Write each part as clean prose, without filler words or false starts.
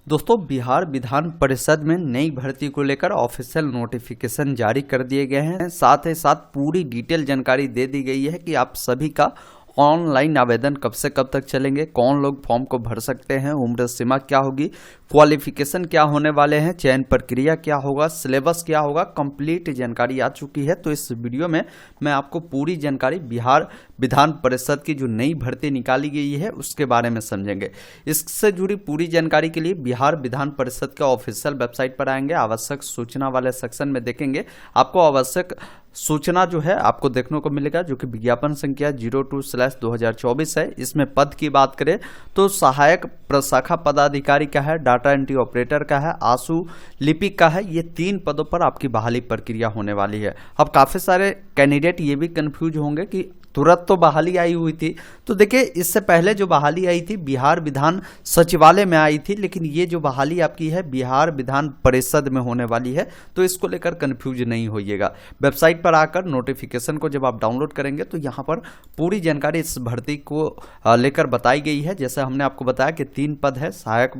दोस्तों, बिहार विधान परिषद में नई भर्ती को लेकर ऑफिशियल नोटिफिकेशन जारी कर दिए गए हैं। साथ ही साथ पूरी डिटेल जानकारी दे दी गई है कि आप सभी का ऑनलाइन आवेदन कब से कब तक चलेंगे, कौन लोग फॉर्म को भर सकते हैं, उम्र सीमा क्या होगी, क्वालिफिकेशन क्या होने वाले हैं, चयन प्रक्रिया क्या होगा, सिलेबस क्या होगा, कंप्लीट जानकारी आ चुकी है। तो इस वीडियो में मैं आपको पूरी जानकारी बिहार विधान परिषद की जो नई भर्ती निकाली गई है उसके बारे में समझेंगे। इससे जुड़ी पूरी जानकारी के लिए बिहार विधान परिषद के ऑफिशियल वेबसाइट पर आएंगे, आवश्यक सूचना वाले सेक्शन में देखेंगे। आपको आवश्यक सूचना जो है आपको देखने को मिलेगा, जो कि विज्ञापन संख्या 02/2024 है। इसमें पद की बात करें तो सहायक प्रशाखा पदाधिकारी का है, डाटा एंट्री ऑपरेटर का है, आशु लिपिक का है। ये 3 पदों पर आपकी बहाली प्रक्रिया होने वाली है। अब काफी सारे कैंडिडेट ये भी कंफ्यूज होंगे कि तुरंत तो बहाली आई हुई थी। तो देखिए, इससे पहले जो बहाली आई थी बिहार विधान सचिवालय में आई थी, लेकिन ये जो बहाली आपकी है बिहार विधान परिषद में होने वाली है। तो इसको लेकर कंफ्यूज नहीं होइएगा। वेबसाइट पर आकर नोटिफिकेशन को जब आप डाउनलोड करेंगे तो यहाँ पर पूरी जानकारी इस भर्ती को लेकर बताई गई है। जैसे हमने आपको बताया कि 3 पद है, सहायक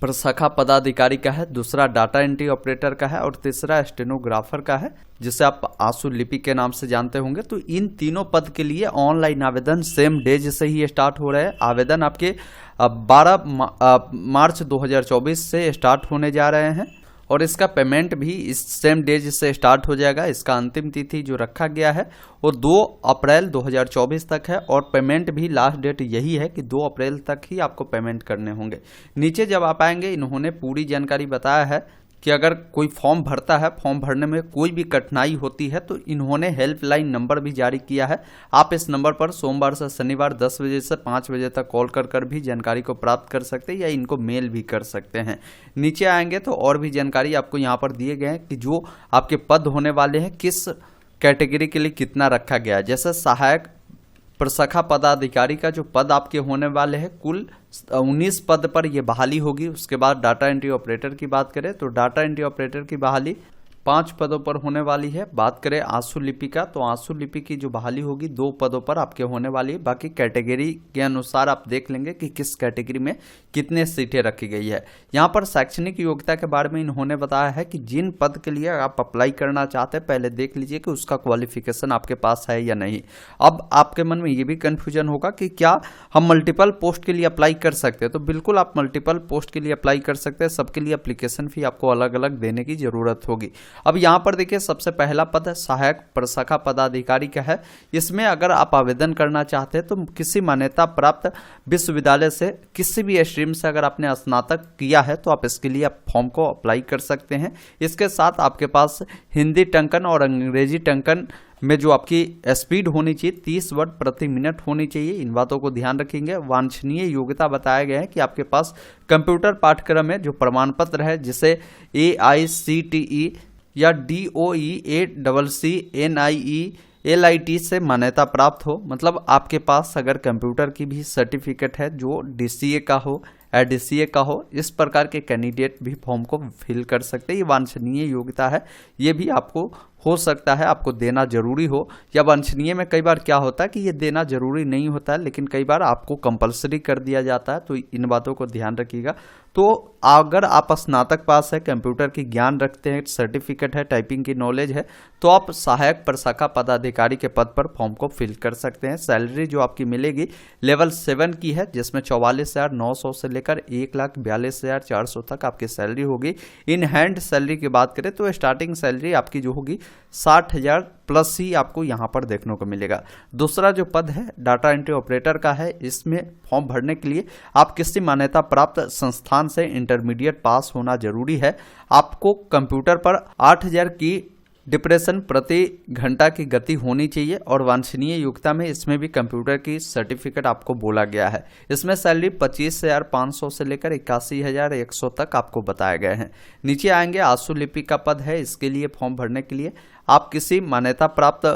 प्रशाखा पदाधिकारी का है, दूसरा डाटा एंट्री ऑपरेटर का है और तीसरा स्टेनोग्राफर का है, जिसे आप आशु लिपि के नाम से जानते होंगे। तो इन तीनों पद के लिए ऑनलाइन आवेदन सेम डेज से ही स्टार्ट हो रहा है। आवेदन आपके 12 मार्च 2024 से स्टार्ट होने जा रहे हैं और इसका पेमेंट भी इस सेम डेज से स्टार्ट हो जाएगा। इसका अंतिम तिथि जो रखा गया है वो 2 अप्रैल 2024 तक है और पेमेंट भी लास्ट डेट यही है कि 2 अप्रैल तक ही आपको पेमेंट करने होंगे। नीचे जब आप आएंगे, इन्होंने पूरी जानकारी बताया है कि अगर कोई फॉर्म भरता है, फॉर्म भरने में कोई भी कठिनाई होती है तो इन्होंने हेल्पलाइन नंबर भी जारी किया है। आप इस नंबर पर सोमवार से शनिवार 10 बजे से 5 बजे तक कॉल कर भी जानकारी को प्राप्त कर सकते हैं या इनको मेल भी कर सकते हैं। नीचे आएंगे तो और भी जानकारी आपको यहाँ पर दिए गए हैं कि जो आपके पद होने वाले हैं किस कैटेगरी के लिए कितना रखा गया है। जैसे सहायक प्रशाखा पदाधिकारी का जो पद आपके होने वाले हैं, कुल 19 पद पर यह बहाली होगी। उसके बाद डाटा एंट्री ऑपरेटर की बात करें तो डाटा एंट्री ऑपरेटर की बहाली 5 पदों पर होने वाली है। बात करें आशु लिपि का तो आशु लिपि की जो बहाली होगी 2 पदों पर आपके होने वाली है। बाकी कैटेगरी के अनुसार आप देख लेंगे कि किस कैटेगरी में कितने सीटें रखी गई है। यहाँ पर शैक्षणिक योग्यता के बारे में इन्होंने बताया है कि जिन पद के लिए आप अप्लाई करना चाहते हैं पहले देख लीजिए कि उसका क्वालिफिकेशन आपके पास है या नहीं। अब आपके मन में ये भी कन्फ्यूजन होगा कि क्या हम मल्टीपल पोस्ट के लिए अप्लाई कर सकते हैं। तो बिल्कुल आप मल्टीपल पोस्ट के लिए अप्लाई कर सकते हैं। सबके लिए एप्लीकेशन फी आपको अलग अलग देने की जरूरत होगी। अब यहाँ पर देखिए, सबसे पहला पद है सहायक प्रशाखा पदाधिकारी का है। इसमें अगर आप आवेदन करना चाहते हैं तो किसी मान्यता प्राप्त विश्वविद्यालय से किसी भी स्ट्रीम से अगर आपने स्नातक किया है तो आप इसके लिए फॉर्म को अप्लाई कर सकते हैं। इसके साथ आपके पास हिंदी टंकन और अंग्रेजी टंकन में जो आपकी स्पीड होनी चाहिए 30 वर्ड प्रति मिनट होनी चाहिए। इन बातों को ध्यान रखेंगे। वांछनीय योग्यता बताया गया है कि आपके पास कंप्यूटर पाठ्यक्रम में जो प्रमाण पत्र है जिसे AICTE या DOE-ACCNIE-LIT से मान्यता प्राप्त हो। मतलब आपके पास अगर कंप्यूटर की भी सर्टिफिकेट है जो DCA का हो, DCA का हो, इस प्रकार के कैंडिडेट भी फॉर्म को फिल कर सकते हैं। ये वांछनीय योग्यता है, ये भी आपको हो सकता है आपको देना जरूरी हो, या वांछनीय में कई बार क्या होता है कि ये देना जरूरी नहीं होता है लेकिन कई बार आपको कंपलसरी कर दिया जाता है। तो इन बातों को ध्यान रखिएगा। तो अगर आप स्नातक पास है, कंप्यूटर की ज्ञान रखते हैं, सर्टिफिकेट है, टाइपिंग की नॉलेज है तो आप सहायक प्रशाखा पदाधिकारी के पद पर फॉर्म को फिल कर सकते हैं। सैलरी जो आपकी मिलेगी लेवल 7 की है, जिसमें 44,900 से लेकर 1,42,400 तक आपकी सैलरी होगी। इन हैंड सैलरी की बात करें तो स्टार्टिंग सैलरी आपकी जो होगी 60,000 प्लस ही आपको यहाँ पर देखने को मिलेगा। दूसरा जो पद है डाटा एंट्री ऑपरेटर का है। इसमें फॉर्म भरने के लिए आप किसी मान्यता प्राप्त संस्थान से इंटरमीडिएट पास होना जरूरी है। आपको कंप्यूटर पर 8,000 की डिप्रेशन प्रति घंटा की गति होनी चाहिए और वांछनीय योग्यता में इसमें भी कंप्यूटर की सर्टिफिकेट आपको बोला गया है। इसमें सैलरी 25,500 से लेकर 81,100 तक आपको बताए गए हैं। नीचे आएंगे, आशु लिपि का पद है। इसके लिए फॉर्म भरने के लिए आप किसी मान्यता प्राप्त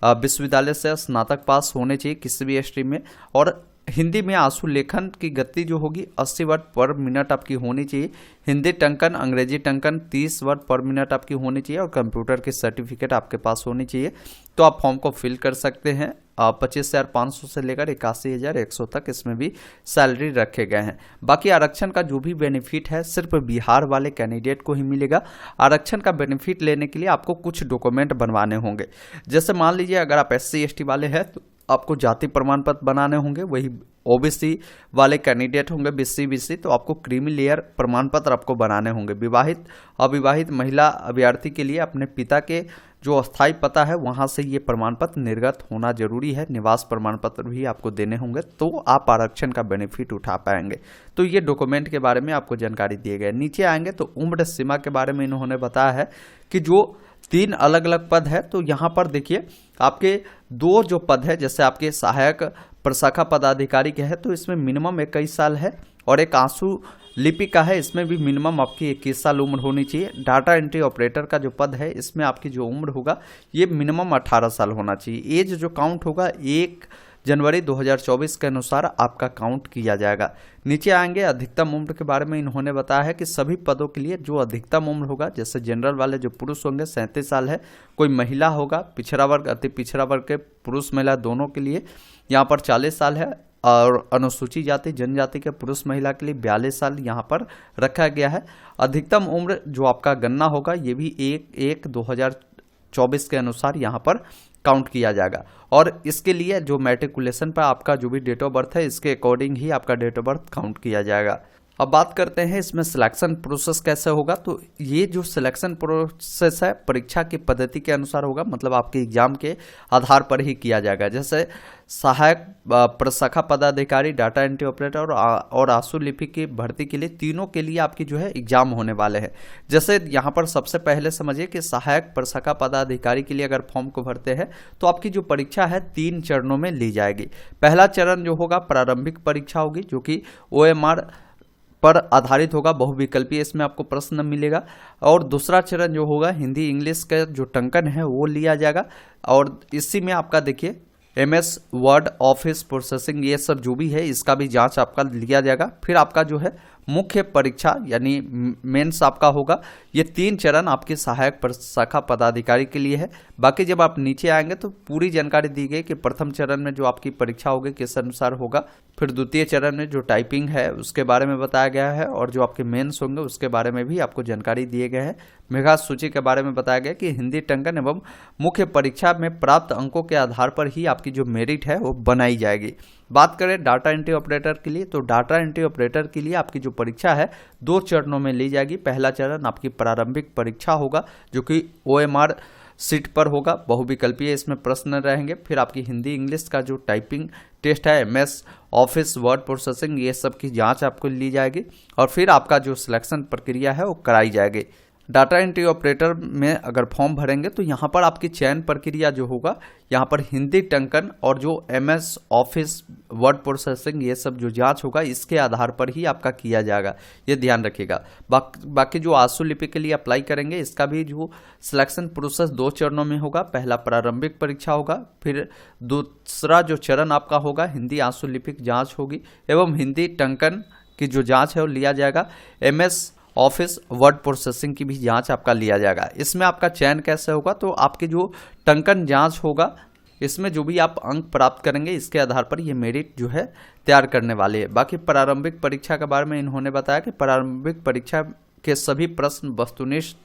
विश्वविद्यालय से स्नातक पास होने चाहिए किसी भी स्ट्रीम में और हिंदी में आंसू लेखन की गति जो होगी 80 वर्ड पर मिनट आपकी होनी चाहिए। हिंदी टंकन, अंग्रेजी टंकन 30 वर्ड पर मिनट आपकी होनी चाहिए और कंप्यूटर की सर्टिफिकेट आपके पास होनी चाहिए। तो आप फॉर्म को फिल कर सकते हैं। 25,500 से लेकर 81,100 तक इसमें भी सैलरी रखे गए हैं। बाकी आरक्षण का जो भी बेनिफिट है सिर्फ बिहार वाले कैंडिडेट को ही मिलेगा। आरक्षण का बेनिफिट लेने के लिए आपको कुछ डॉक्यूमेंट बनवाने होंगे। जैसे मान लीजिए अगर आप SC ST वाले हैं तो आपको जाति प्रमाण पत्र बनाने होंगे। वही OBC वाले कैंडिडेट होंगे BC BC तो आपको क्रीमी लेयर प्रमाण पत्र आपको बनाने होंगे। विवाहित अविवाहित महिला अभ्यर्थी के लिए अपने पिता के जो अस्थायी पता है वहां से ये प्रमाण पत्र निर्गत होना जरूरी है। निवास प्रमाण पत्र भी आपको देने होंगे तो आप आरक्षण का बेनिफिट उठा पाएंगे। तो ये डॉक्यूमेंट के बारे में आपको जानकारी दिए गए। नीचे आएंगे तो उम्र सीमा के बारे में इन्होंने बताया है कि जो 3 अलग अलग पद है तो यहाँ पर देखिए आपके 2 जो पद है, जैसे आपके सहायक प्रशाखा पदाधिकारी के है तो इसमें मिनिमम 21 साल है, और एक आंसू लिपि का है, इसमें भी मिनिमम आपकी 21 साल उम्र होनी चाहिए। डाटा एंट्री ऑपरेटर का जो पद है इसमें आपकी जो उम्र होगा ये मिनिमम 18 साल होना चाहिए। एज जो काउंट होगा 1 जनवरी 2024 के अनुसार आपका काउंट किया जाएगा। नीचे आएंगे अधिकतम उम्र के बारे में इन्होंने बताया है कि सभी पदों के लिए जो अधिकतम उम्र होगा, जैसे जनरल वाले जो पुरुष होंगे 37 साल है, कोई महिला होगा पिछड़ा वर्ग अति पिछड़ा वर्ग के पुरुष महिला दोनों के लिए यहाँ पर 40 साल है, और अनुसूचित जाति जनजाति के पुरुष महिला के लिए 42 साल यहाँ पर रखा गया है। अधिकतम उम्र जो आपका गणना होगा ये भी 1/1/2024 के अनुसार यहाँ पर काउंट किया जाएगा, और इसके लिए जो मैट्रिकुलेशन पर आपका जो भी डेट ऑफ बर्थ है इसके अकॉर्डिंग ही आपका डेट ऑफ बर्थ काउंट किया जाएगा। अब बात करते हैं इसमें सिलेक्शन प्रोसेस कैसे होगा। तो ये जो सिलेक्शन प्रोसेस है परीक्षा की पद्धति के अनुसार होगा, मतलब आपके एग्जाम के आधार पर ही किया जाएगा। जैसे सहायक प्रशाखा पदाधिकारी, डाटा एंट्री ऑपरेटर और आंसू लिपि की भर्ती के लिए तीनों के लिए आपकी जो है एग्जाम होने वाले हैं। जैसे यहाँ पर सबसे पहले समझिए कि सहायक प्रशाखा पदाधिकारी के लिए अगर फॉर्म को भरते हैं तो आपकी जो परीक्षा है 3 चरणों में ली जाएगी। पहला चरण जो होगा प्रारंभिक परीक्षा होगी जो कि OMR पर आधारित होगा, बहुविकल्पीय इसमें आपको प्रश्न मिलेगा। और दूसरा चरण जो होगा हिंदी इंग्लिश का जो टंकन है वो लिया जाएगा, और इसी में आपका देखिए MS वर्ड ऑफिस प्रोसेसिंग ये सब जो भी है इसका भी जांच आपका लिया जाएगा। फिर आपका जो है मुख्य परीक्षा यानी मेंस आपका होगा। ये 3 चरण आपके सहायक प्रशाखा पदाधिकारी के लिए है। बाकी जब आप नीचे आएंगे तो पूरी जानकारी दी गई कि प्रथम चरण में जो आपकी परीक्षा होगी किस अनुसार होगा, फिर द्वितीय चरण में जो टाइपिंग है उसके बारे में बताया गया है, और जो आपके मेंस होंगे उसके बारे में भी आपको जानकारी दिए गए हैं। मेघा सूची के बारे में बताया गया कि हिंदी टंकन एवं मुख्य परीक्षा में प्राप्त अंकों के आधार पर ही आपकी जो मेरिट है वो बनाई जाएगी। बात करें डाटा एंट्री ऑपरेटर के लिए, तो डाटा एंट्री ऑपरेटर के लिए आपकी जो परीक्षा है 2 चरणों में ली जाएगी। पहला चरण आपकी प्रारंभिक परीक्षा होगा जो कि OMR सीट पर होगा, बहुविकल्पीय इसमें प्रश्न रहेंगे। फिर आपकी हिंदी इंग्लिश का जो टाइपिंग टेस्ट है, MS ऑफिस वर्ड प्रोसेसिंग ये सब की जांच आपको ली जाएगी, और फिर आपका जो सिलेक्शन प्रक्रिया है वो कराई जाएगी। डाटा एंट्री ऑपरेटर में अगर फॉर्म भरेंगे तो यहाँ पर आपकी चयन प्रक्रिया जो होगा यहाँ पर हिंदी टंकन और जो MS ऑफिस वर्ड प्रोसेसिंग ये सब जो जांच होगा इसके आधार पर ही आपका किया जाएगा, ये ध्यान रखिएगा। बाकी जो आंसू लिपि के लिए अप्लाई करेंगे इसका भी जो सिलेक्शन प्रोसेस 2 चरणों में होगा। पहला प्रारंभिक परीक्षा होगा, फिर दूसरा जो चरण आपका होगा हिंदी आंसू लिपिक जाँच होगी, एवं हिंदी टंकन की जो जाँच है वो लिया जाएगा। MS ऑफिस वर्ड प्रोसेसिंग की भी जांच आपका लिया जाएगा। इसमें आपका चयन कैसे होगा, तो आपकी जो टंकन जांच होगा इसमें जो भी आप अंक प्राप्त करेंगे इसके आधार पर ये मेरिट जो है तैयार करने वाले हैं। बाकी प्रारंभिक परीक्षा के बारे में इन्होंने बताया कि प्रारंभिक परीक्षा के सभी प्रश्न वस्तुनिष्ठ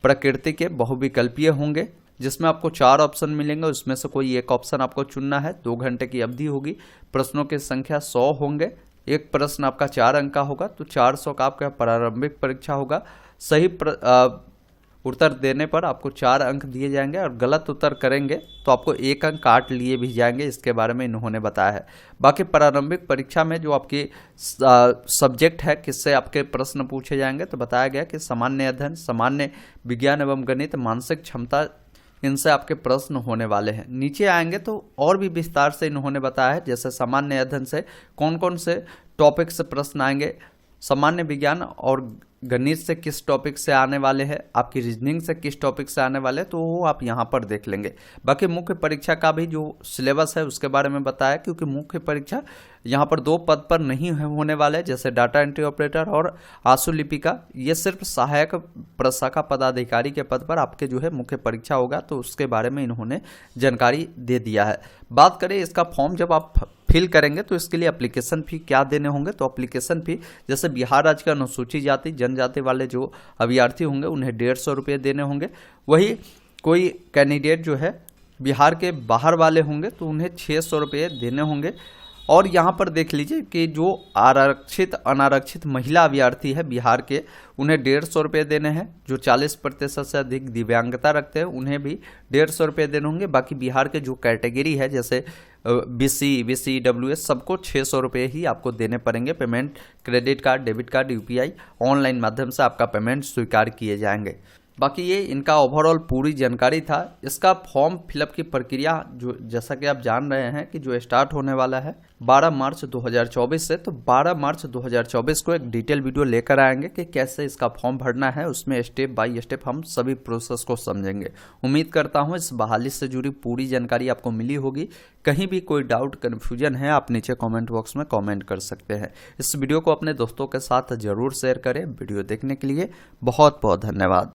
प्रकृति के बहुविकल्पीय होंगे, जिसमें आपको 4 ऑप्शन मिलेंगे, उसमें से कोई एक ऑप्शन आपको चुनना है। 2 घंटे की अवधि होगी, प्रश्नों की संख्या 100 होंगे, एक प्रश्न आपका 4 अंक का होगा, तो 400 का आपका प्रारंभिक परीक्षा होगा। सही उत्तर देने पर आपको 4 अंक दिए जाएंगे, और गलत उत्तर करेंगे तो आपको 1 अंक काट लिए भी जाएंगे, इसके बारे में इन्होंने बताया है। बाकी प्रारंभिक परीक्षा में जो आपकी सब्जेक्ट है किससे आपके प्रश्न पूछे जाएंगे, तो बताया गया कि सामान्य अध्ययन, सामान्य विज्ञान एवं गणित, मानसिक क्षमता, इनसे आपके प्रश्न होने वाले हैं। नीचे आएंगे तो और भी विस्तार से इन्होंने बताया है, जैसे सामान्य अध्ययन से कौन कौन से टॉपिक से प्रश्न आएंगे, सामान्य विज्ञान और गणित से किस टॉपिक से आने वाले हैं, आपकी रीजनिंग से किस टॉपिक से आने वाले हैं, तो वो आप यहाँ पर देख लेंगे। बाकी मुख्य परीक्षा का भी जो सिलेबस है उसके बारे में बताया, क्योंकि मुख्य परीक्षा यहाँ पर 2 पद पर नहीं होने वाले हैं, जैसे डाटा एंट्री ऑपरेटर और आंसू लिपिका। ये सिर्फ सहायक प्रशाखा पदाधिकारी के पद पर आपके जो है मुख्य परीक्षा होगा, तो उसके बारे में इन्होंने जानकारी दे दिया है। बात करें इसका फॉर्म जब आप फिल करेंगे तो इसके लिए एप्लीकेशन फी क्या देने होंगे, तो एप्लीकेशन फी जैसे बिहार राज्य के अनुसूचित जाति जनजाति वाले जो अभ्यर्थी होंगे उन्हें 150 रुपये देने होंगे। वही कोई कैंडिडेट जो है बिहार के बाहर वाले होंगे तो उन्हें 600 रुपये देने होंगे। और यहाँ पर देख लीजिए कि जो आरक्षित अनारक्षित महिला अभ्यर्थी है बिहार के, उन्हें 150 रुपये देने हैं। जो 40% से अधिक दिव्यांगता रखते हैं उन्हें भी 150 रुपये देने होंगे। बाकी बिहार के जो कैटेगरी है जैसे BC, WS सबको 600 रुपये ही आपको देने पड़ेंगे। Payment credit card, debit card, UPI online माध्यम से आपका पेमेंट स्वीकार किए जाएंगे। बाकी ये इनका ओवरऑल पूरी जानकारी था। इसका फॉर्म फिलअप की प्रक्रिया जो जैसा कि आप जान रहे हैं कि जो स्टार्ट होने वाला है 12 मार्च 2024 से, तो 12 मार्च 2024 को एक डिटेल वीडियो लेकर आएंगे कि कैसे इसका फॉर्म भरना है। उसमें स्टेप बाय स्टेप हम सभी प्रोसेस को समझेंगे। उम्मीद करता हूँ इस बहाली से जुड़ी पूरी जानकारी आपको मिली होगी। कहीं भी कोई डाउट कन्फ्यूजन है आप नीचे कमेंट बॉक्स में कमेंट कर सकते हैं। इस वीडियो को अपने दोस्तों के साथ जरूर शेयर करें। वीडियो देखने के लिए बहुत बहुत धन्यवाद।